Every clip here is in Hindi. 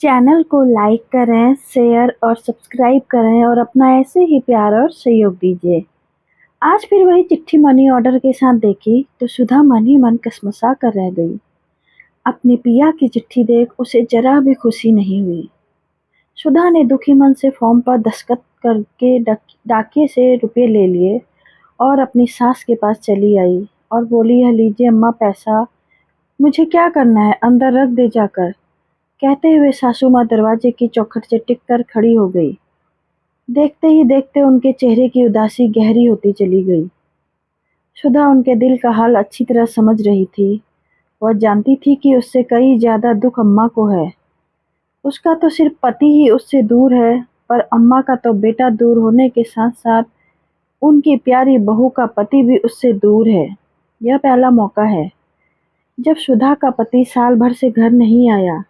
चैनल को लाइक करें, शेयर और सब्सक्राइब करें और अपना ऐसे ही प्यार और सहयोग दीजिए। आज फिर वही चिट्ठी मनी ऑर्डर के साथ देखी तो सुधा मन ही मन कसमसा कर रह गई। अपने पिया की चिट्ठी देख उसे जरा भी खुशी नहीं हुई। सुधा ने दुखी मन से फॉर्म पर दस्तखत करके डाकिये से रुपए ले लिए और अपनी सास के पास चली आई और बोली, यह लीजिए अम्मा पैसा, मुझे क्या करना है, अंदर रख दे जाकर। कहते हुए सासू माँ दरवाजे की चौखट से टिक कर खड़ी हो गई। देखते ही देखते उनके चेहरे की उदासी गहरी होती चली गई। सुधा उनके दिल का हाल अच्छी तरह समझ रही थी। वह जानती थी कि उससे कई ज्यादा दुख अम्मा को है। उसका तो सिर्फ पति ही उससे दूर है, पर अम्मा का तो बेटा दूर होने के साथ साथ उनकी प्यारी बहू का पति भी उससे दूर है। यह पहला मौका है जब सुधा का पति साल भर से घर नहीं आया।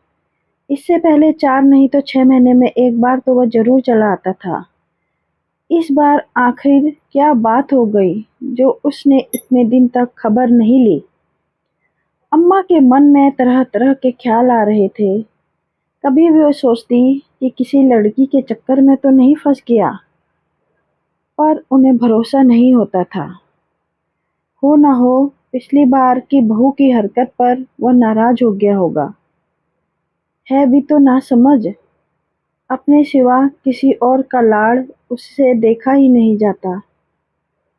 इससे पहले 4 नहीं तो 6 महीने में एक बार तो वह जरूर चला आता था। इस बार आखिर क्या बात हो गई जो उसने इतने दिन तक खबर नहीं ली। अम्मा के मन में तरह तरह के ख्याल आ रहे थे। कभी भी वो सोचती कि किसी लड़की के चक्कर में तो नहीं फंस गया, पर उन्हें भरोसा नहीं होता था। हो ना हो पिछली बार की बहू की हरकत पर वह नाराज हो गया होगा। है भी तो ना समझ, अपने सिवा किसी और का लाड़ उससे देखा ही नहीं जाता।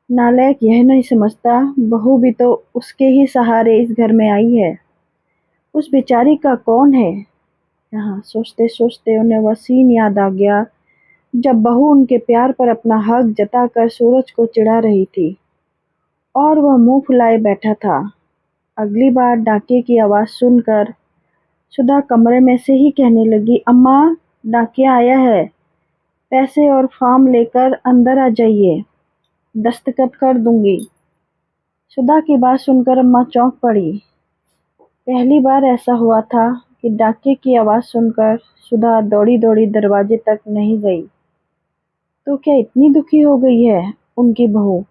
नालायक यह नहीं समझता बहू भी तो उसके ही सहारे इस घर में आई है। उस बेचारी का कौन है। यहाँ सोचते सोचते उन्हें वह सीन याद आ गया जब बहू उनके प्यार पर अपना हक जताकर सूरज को चिढ़ा रही थी और वह मुंह फुलाए बैठा था। अगली बार डाके की आवाज सुनकर सुधा कमरे में से ही कहने लगी, अम्मा डाकिया आया है, पैसे और फॉर्म लेकर अंदर आ जाइए, दस्तखत कर दूंगी। सुधा की बात सुनकर अम्मा चौंक पड़ी। पहली बार ऐसा हुआ था कि डाके की आवाज सुनकर सुधा दौड़ी दौड़ी दरवाजे तक नहीं गई। तो क्या इतनी दुखी हो गई है उनकी बहू।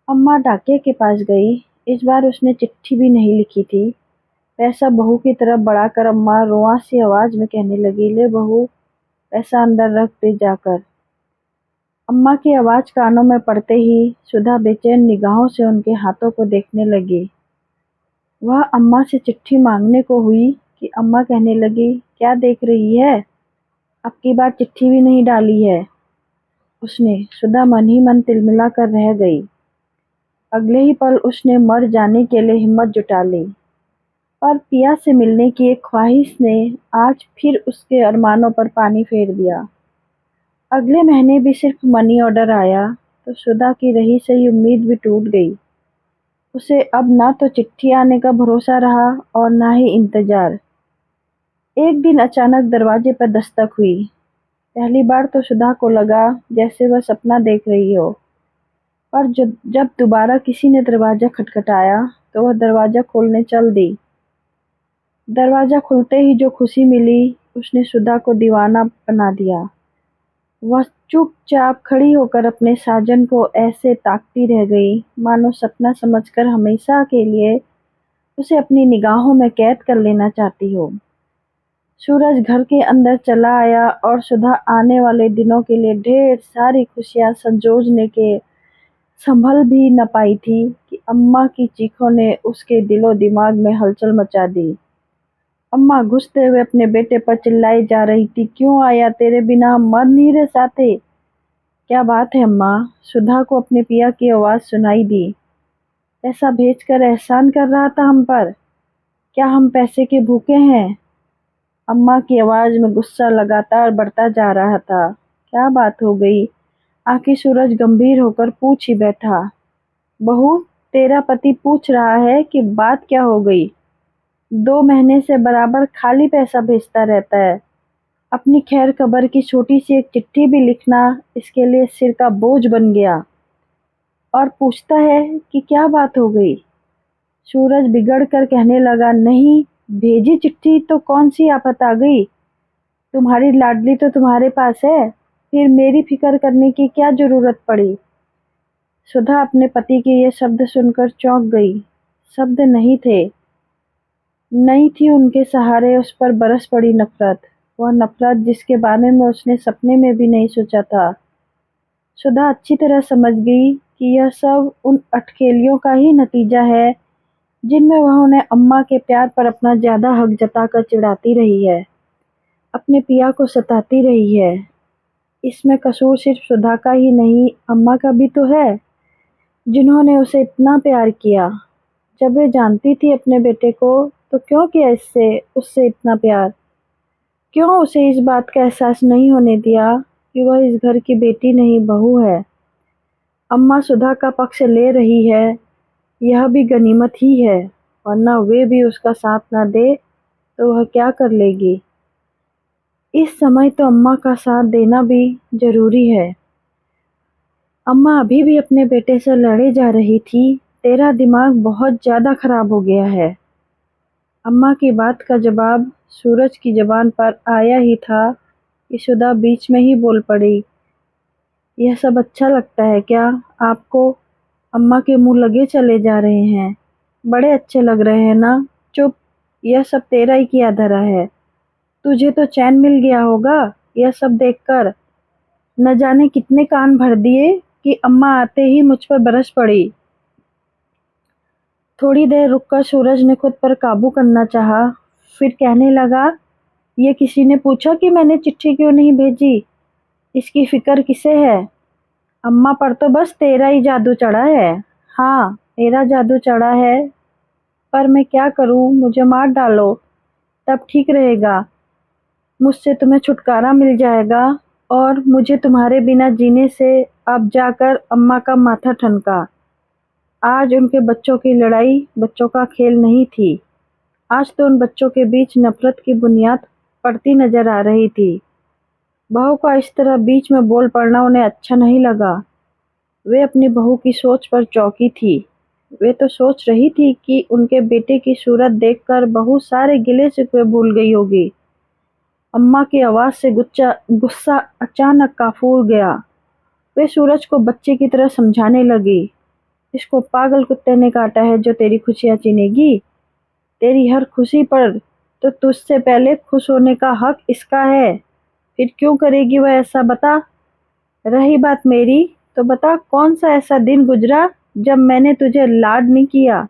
अम्मा डाके के पास गई। इस बार उसने चिट्ठी भी नहीं लिखी थी। पैसा बहू की तरफ बढ़ाकर अम्मा रोआ सी आवाज में कहने लगी, ले बहू, पैसा अंदर रख दे जाकर। अम्मा की आवाज कानों में पड़ते ही सुधा बेचैन निगाहों से उनके हाथों को देखने लगी। वह अम्मा से चिट्ठी मांगने को हुई कि अम्मा कहने लगी, क्या देख रही है, अब की बार चिट्ठी भी नहीं डाली है उसने। सुधा मन ही मन तिलमिला कर रह गई। अगले ही पल उसने मर जाने के लिए हिम्मत जुटा ली, पर पिया से मिलने की एक ख्वाहिश ने आज फिर उसके अरमानों पर पानी फेर दिया। अगले महीने भी सिर्फ मनी ऑर्डर आया तो सुधा की रही सही उम्मीद भी टूट गई। उसे अब ना तो चिट्ठी आने का भरोसा रहा और ना ही इंतजार। एक दिन अचानक दरवाजे पर दस्तक हुई। पहली बार तो सुधा को लगा जैसे वह सपना देख रही हो, पर जब दोबारा किसी ने दरवाजा खटखटाया तो वह दरवाजा खोलने चल दी। दरवाजा खुलते ही जो खुशी मिली उसने सुधा को दीवाना बना दिया। वह चुपचाप खड़ी होकर अपने साजन को ऐसे ताकती रह गई मानो सपना समझकर हमेशा के लिए उसे अपनी निगाहों में कैद कर लेना चाहती हो। सूरज घर के अंदर चला आया और सुधा आने वाले दिनों के लिए ढेर सारी खुशियां संजोने के संभल भी न पाई थी कि अम्मा की चीखों ने उसके दिलो दिमाग में हलचल मचा दी। अम्मा गुस्से हुए अपने बेटे पर चिल्लाई जा रही थी, क्यों आया, तेरे बिना हम मर नहीं रह सकते। क्या बात है अम्मा, सुधा को अपने पिया की आवाज सुनाई दी। पैसा भेजकर एहसान कर रहा था हम पर, क्या हम पैसे के भूखे हैं। अम्मा की आवाज में गुस्सा लगातार बढ़ता जा रहा था। क्या बात हो गई, आखिर सूरज गंभीर होकर पूछ ही बैठा। बहू, तेरा पति पूछ रहा है कि बात क्या हो गई। 2 महीने से बराबर खाली पैसा भेजता रहता है। अपनी खैर खबर की छोटी सी एक चिट्ठी भी लिखना इसके लिए सिर का बोझ बन गया। और पूछता है कि क्या बात हो गई। सूरज बिगड़ कर कहने लगा, नहीं, भेजी चिट्ठी तो कौन सी आफत आ गई। तुम्हारी लाडली तो तुम्हारे पास है, फिर मेरी फिक्र करने की क्या जरूरत पड़ी। सुधा अपने पति के ये शब्द सुनकर चौंक गई। शब्द नहीं थे, नहीं थी उनके सहारे उस पर बरस पड़ी नफरत। वह नफरत जिसके बारे में उसने सपने में भी नहीं सोचा था। सुधा अच्छी तरह समझ गई कि यह सब उन अटखेलियों का ही नतीजा है जिनमें वह उन्हें अम्मा के प्यार पर अपना ज्यादा हक जताकर चिढ़ाती रही है, अपने पिया को सताती रही है। इसमें कसूर सिर्फ सुधा का ही नहीं, अम्मा का भी तो है, जिन्होंने उसे इतना प्यार किया। जब वे जानती थी अपने बेटे को, तो क्यों किया इससे उससे इतना प्यार? क्यों उसे इस बात का एहसास नहीं होने दिया कि वह इस घर की बेटी नहीं, बहू है? अम्मा सुधा का पक्ष ले रही है, यह भी गनीमत ही है, वरना वे भी उसका साथ न दे तो वह क्या कर लेगी? इस समय तो अम्मा का साथ देना भी जरूरी है। अम्मा अभी भी अपने बेटे से लड़े जा रही थी। तेरा दिमाग बहुत ज्यादा खराब हो गया है। अम्मा की बात का जवाब सूरज की जबान पर आया ही था कि सुधा बीच में ही बोल पड़ी। यह सब अच्छा लगता है क्या आपको? अम्मा के मुंह लगे चले जा रहे हैं। बड़े अच्छे लग रहे हैं ना? चुप, यह सब तेरा ही किया धरा है। तुझे तो चैन मिल गया होगा यह सब देखकर। न जाने कितने कान भर दिए कि अम्मा आते ही मुझ पर बरस पड़ी। थोड़ी देर रुककर सूरज ने खुद पर काबू करना चाहा, फिर कहने लगा, ये किसी ने पूछा कि मैंने चिट्ठी क्यों नहीं भेजी? इसकी फिक्र किसे है? अम्मा पर तो बस तेरा ही जादू चढ़ा है। हाँ, मेरा जादू चढ़ा है, पर मैं क्या करूं? मुझे मार डालो, तब ठीक रहेगा। मुझसे तुम्हें छुटकारा मिल जाएगा। और मुझे तुम्हारे बिना जीने से अब जाकर अम्मा का माथा ठनका। आज उनके बच्चों की लड़ाई बच्चों का खेल नहीं थी। आज तो उन बच्चों के बीच नफरत की बुनियाद पड़ती नजर आ रही थी। बहू का इस तरह बीच में बोल पड़ना उन्हें अच्छा नहीं लगा। वे अपनी बहू की सोच पर चौंकी थी। वे तो सोच रही थी कि उनके बेटे की सूरत देखकर बहू सारे गिले शिकवे भूल गई होगी। अम्मा की आवाज से गुस्सा अचानक काफूर गया। वे सूरज को बच्चे की तरह समझाने लगी। इसको पागल कुत्ते ने काटा है जो तेरी खुशियां छीनेगी। तेरी हर खुशी पर तो तुझसे पहले खुश होने का हक इसका है। फिर क्यों करेगी वह ऐसा, बता। रही बात मेरी, तो बता कौन सा ऐसा दिन गुजरा जब मैंने तुझे लाड नहीं किया।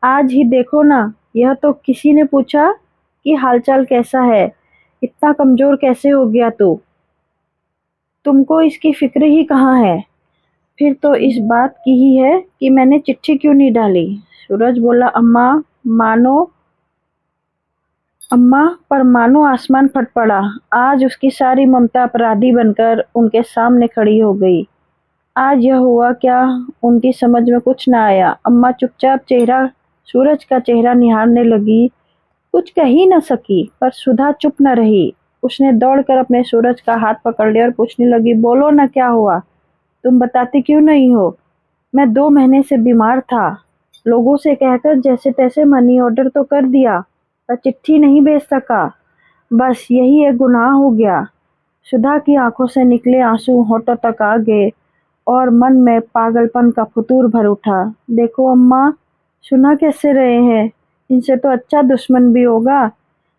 आज ही देखो ना, यह तो किसी ने पूछा कि हालचाल कैसा है, इतना कमजोर कैसे हो गया तू? तुमको इसकी फिक्र ही कहाँ है? फिर तो इस बात की ही है कि मैंने चिट्ठी क्यों नहीं डाली। सूरज बोला, मानो अम्मा पर मानो आसमान फट पड़ा। आज उसकी सारी ममता अपराधी बनकर उनके सामने खड़ी हो गई। आज यह हुआ क्या, उनकी समझ में कुछ न आया। अम्मा चुपचाप सूरज का चेहरा निहारने लगी। कुछ कह ही न सकी, पर सुधा चुप न रही। उसने दौड़कर अपने सूरज का हाथ पकड़ लिया और पूछने लगी, बोलो ना, क्या हुआ? तुम बताती क्यों नहीं हो? मैं 2 महीने से बीमार था। लोगों से कहकर जैसे तैसे मनी ऑर्डर तो कर दिया, पर चिट्ठी नहीं भेज सका। बस यही एक गुनाह हो गया। सुधा की आंखों से निकले आंसू होठों तक आ गए और मन में पागलपन का फुतूर भर उठा। देखो अम्मा, सुना कैसे रहे हैं? इनसे तो अच्छा दुश्मन भी होगा।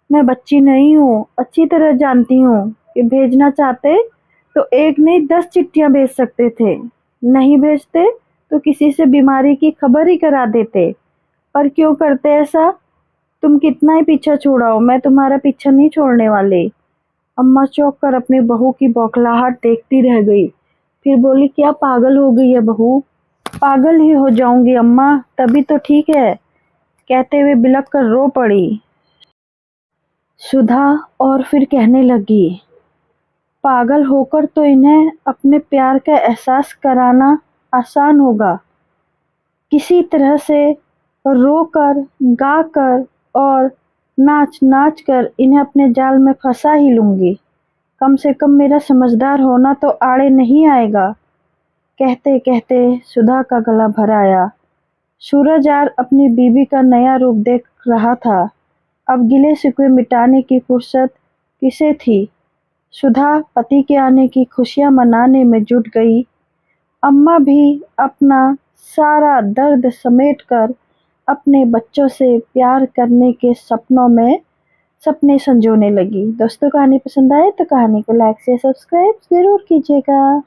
मैं बच्ची नहीं हूँ, अच्छी तरह जानती हूँ कि भेजना चाहते तो एक नहीं 10 चिट्ठियां भेज सकते थे। नहीं भेजते तो किसी से बीमारी की खबर ही करा देते। पर क्यों करते ऐसा? तुम कितना ही पीछा छुड़ाओ, मैं तुम्हारा पीछा नहीं छोड़ने वाली। अम्मा चौंक कर अपनी बहू की बौखलाहट देखती रह गई। फिर बोली, क्या पागल हो गई है बहू? पागल ही हो जाऊंगी अम्मा, तभी तो ठीक है, कहते हुए बिलख कर रो पड़ी सुधा। और फिर कहने लगी, पागल होकर तो इन्हें अपने प्यार का एहसास कराना आसान होगा। किसी तरह से रोकर, गाकर और नाच नाच कर इन्हें अपने जाल में फंसा ही लूंगी। कम से कम मेरा समझदार होना तो आड़े नहीं आएगा। कहते कहते सुधा का गला भर आया। सूरज आज अपनी बीवी का नया रूप देख रहा था। अब गिले शिकवे मिटाने की फुर्सत किसे थी? सुधा पति के आने की खुशियां मनाने में जुट गई। अम्मा भी अपना सारा दर्द समेटकर अपने बच्चों से प्यार करने के सपनों में सपने संजोने लगी। दोस्तों, कहानी पसंद आए तो कहानी को लाइक से सब्सक्राइब ज़रूर कीजिएगा।